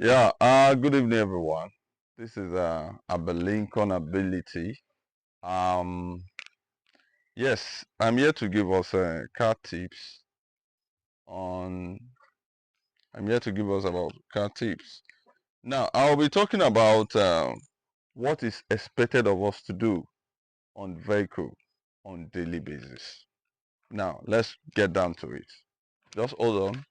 Yeah, good evening everyone. This is Lincoln Ability. Um yes, I'm here to give us car tips on I'm here to give us about car tips. Now, I'll be talking about what is expected of us to do on vehicle on daily basis. Now, let's get down to it. Just hold on.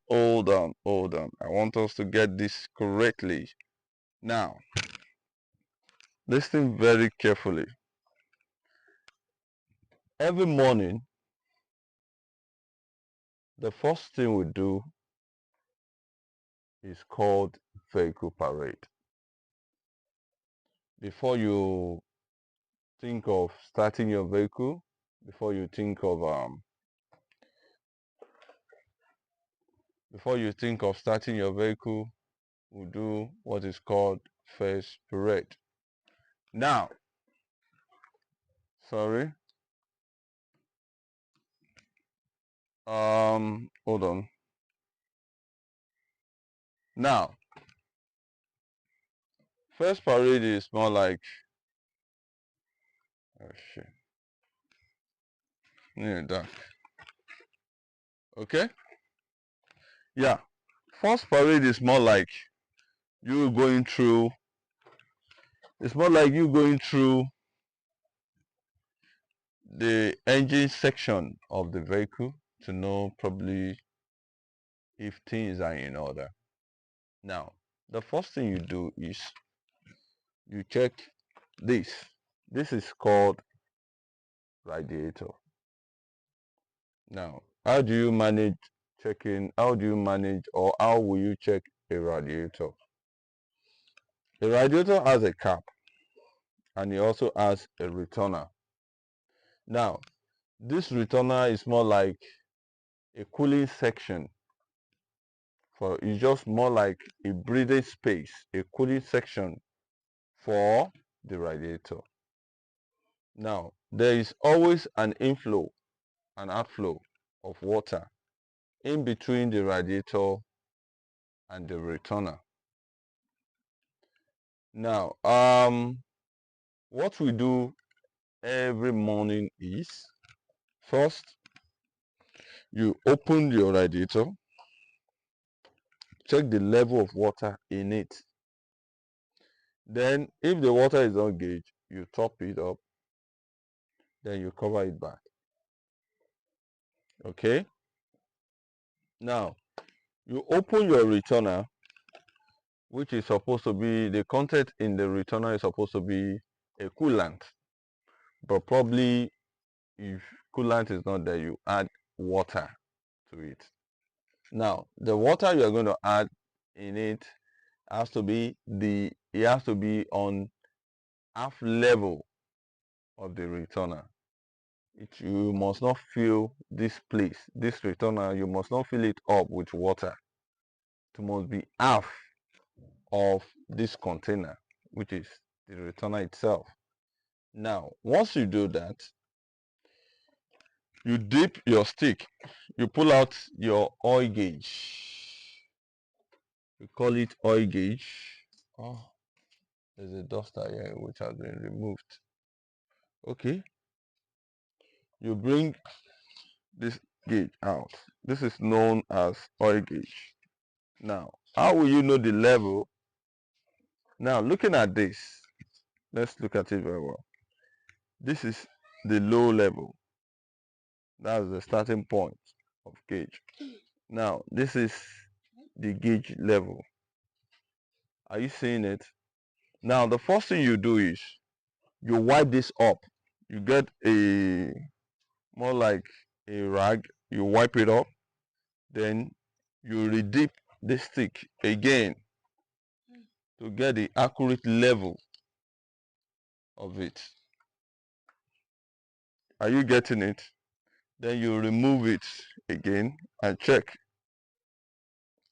Hold on. I want us to get this correctly. Now, listen very carefully. Every morning, the first thing we do is called vehicle parade. Before you think of starting your vehicle, before you think of starting your vehicle, we do what is called first parade. Now, sorry, hold on. Now, first parade is more like, oh shit, near done. Okay? Yeah. First parade is more like you going through, it's more like you going through the engine section of the vehicle to know probably if things are in order. Now, the first thing you do is you check this. This is called radiator. Now, how do you manage how do you manage or how will you check a radiator? The radiator has a cap and it also has a returner. Now, this returner is more like a cooling section for it's just more like a breathing space, a cooling section for the radiator. Now, there is always an inflow and outflow of water in between the radiator and the returner. Now, what we do every morning is first you open your radiator, check the level of water in it. Then, if the water is not gauged, you top it up, then you cover it back. Okay? Now, you open your returner, which is supposed to be the content in the returner is supposed to be a coolant, but probably if coolant is not there, you add water to it. Now, the water you are going to add in it has to be on half level of the returner. You must not fill this returner, you must not fill it up with water. It must be half of this container, which is the returner itself. Now, once you do that, you dip your stick, you pull out your oil gauge. We call it oil gauge. Oh, there's a duster here which has been removed. Okay, you bring this gauge out. This is known as oil gauge. Now, how will you know the level? Now, looking at this, let's look at it very well. This is the low level. That's the starting point of gauge. Now, this is the gauge level. Are you seeing it? Now, the first thing you do is you wipe this up. You get a more like a rag, you wipe it up, then you redip the stick again to get the accurate level of it. Are you getting it? Then you remove it again and check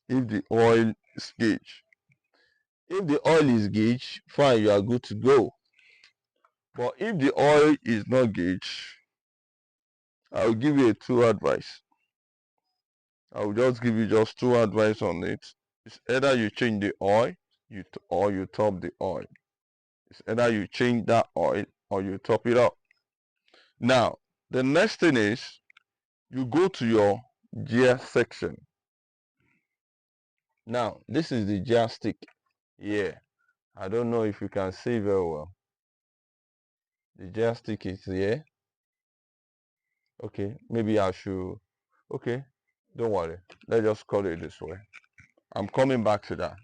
if the oil is gauge. If the oil is gauge, fine, you are good to go. But if the oil is not gauge, I will give you a two advice. I will just give you just two advice on it. It's either you change the oil, or you top the oil. It's either you change that oil or you top it up. Now, the next thing is you go to your gear section. Now, this is the gear stick here. I don't know if you can see very well. The gear stick is here. Okay, maybe I should. Okay, don't worry. Let's just call it this way. I'm coming back to that.